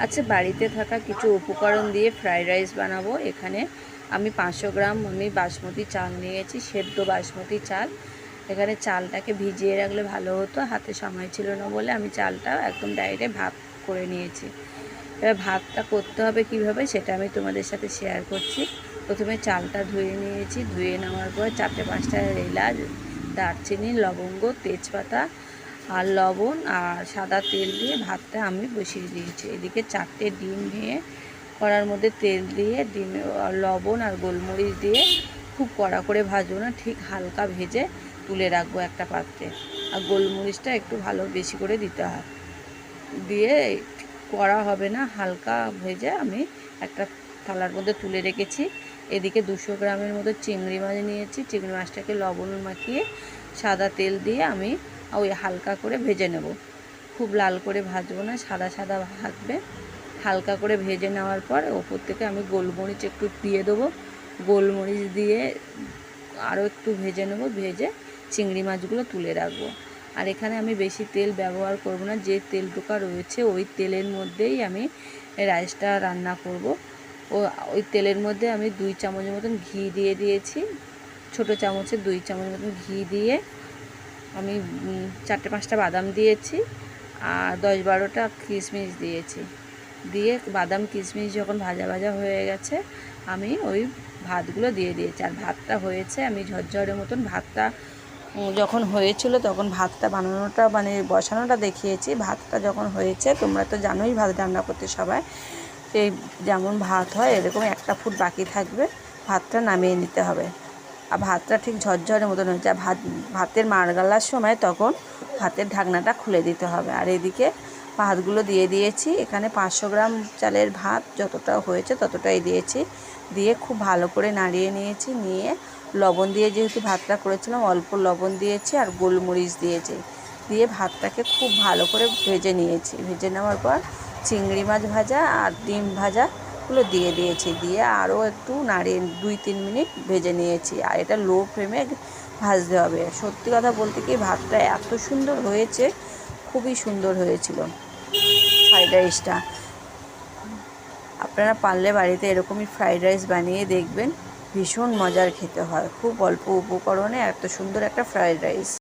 আচ্ছা, বাড়িতে থাকা কিছু উপকরণ দিয়ে ফ্রাইড রাইস বানাবো। এখানে আমি 500 গ্রাম বাসমতি চাল নিয়েছি, সেদ্ধ বাসমতি চাল। এখানে চালটাকে ভিজিয়ে রাখলে ভালো হতো, হাতে সময় ছিল না বলে আমি চালটা একদম ডাইরেক্ট ভাত করে নিয়েছি। এবার ভাতটা করতে হবে কিভাবে সেটা আমি তোমাদের সাথে শেয়ার করছি। প্রথমে চালটা ধুয়ে নিয়েছি, ধুয়ে নেওয়ার পর 4-5টা এলাচ, দারচিনি, লবঙ্গ, তেজপাতা আর লবণ আর সাদা তেল দিয়ে ভাতটা আমি বসিয়ে দিয়েছি। এদিকে 4টে ডিম ভেঙে কড়ার মধ্যে তেল দিয়ে ডিম লবণ আর গোলমরিচ দিয়ে খুব কড়া করে ভাজবো না, ঠিক হালকা ভেজে তুলে রাখবো একটা পাত্রে। আর গোলমরিচটা একটু ভালো বেশি করে দিতে হয়, দিয়ে কড়া হবে না, হালকা ভেজে আমি একটা থালার মধ্যে তুলে রেখেছি। এদিকে 200 গ্রামের মতো চিংড়ি মাছ নিয়েছি। চিংড়ি মাছটাকে লবণ মাখিয়ে সাদা তেল দিয়ে আমি ওই হালকা করে ভেজে নেব। খুব লাল করে ভাজবো না, সাদা সাদা থাকবে। হালকা করে ভেজে নেওয়ার পর ওপর থেকে আমি গোলমরিচ একটু দিয়ে দেবো। গোলমরিচ দিয়ে আরও একটু ভেজে নেব, ভেজে চিংড়ি মাছগুলো তুলে রাখবো। আর এখানে আমি বেশি তেল ব্যবহার করব না, যে তেলটুকা রয়েছে ওই তেলের মধ্যেই আমি রাইসটা রান্না করব। ওই তেলের মধ্যে আমি 2 চামচের মতন ঘি দিয়ে দিয়েছি। ছোটো চামচে 2 চামচ মতন ঘি দিয়ে আমি 4-5টা বাদাম দিয়েছি আর 10-12টা কিশমিশ দিয়েছি। দিয়ে বাদাম কিশমিশ যখন ভাজা ভাজা হয়ে গেছে আমি ওই ভাতগুলো দিয়ে দিয়েছি। আর ভাতটা হয়েছে, আমি ঝরঝরে মতন ভাতটা যখন হয়েছিল তখন ভাতটা বানানোটা বসানোটা দেখিয়েছি। ভাতটা যখন হয়েছে, তোমরা তো জানোই ভাত রান্না করতে সবাই, সেই যেমন ভাত হয় এরকম 1 ফুট বাকি থাকবে, ভাতটা নামিয়ে নিতে হবে। আর ভাতটা ঠিক ঝরঝরে মতন হয়েছে। আর ভাতের মাড় গালার সময় তখন ভাতের ঢাকনাটা খুলে দিতে হবে। আর এদিকে ভাতগুলো দিয়ে দিয়েছি। এখানে 500 গ্রাম চালের ভাত যতটা হয়েছে ততটাই দিয়েছি। দিয়ে খুব ভালো করে নাড়িয়ে নিয়েছি। নিয়ে লবণ দিয়ে, যেহেতু ভাতটা করেছিলাম, অল্প লবণ দিয়েছি আর গোলমরিচ দিয়েছি। দিয়ে ভাতটাকে খুব ভালো করে ভেজে নিয়েছি। ভেজে নেওয়ার পর চিংড়ি মাছ ভাজা আর ডিম ভাজাগুলো দিয়ে দিয়েছি। দিয়ে আরও একটু নাড়িয়ে 2-3 মিনিট ভেজে নিয়েছি। আর এটা লো ফ্লেমে ভাজতে হবে। সত্যি কথা বলতে কি, ভাতটা এত সুন্দর হয়েছে, খুবই সুন্দর হয়েছিল ফ্রাইড রাইসটা। আপনারা পারলে বাড়িতে এরকমই ফ্রাইড রাইস বানিয়ে দেখবেন, ভীষণ মজার খেতে হয়। খুব অল্প উপকরণে এত সুন্দর একটা ফ্রাইড রাইস।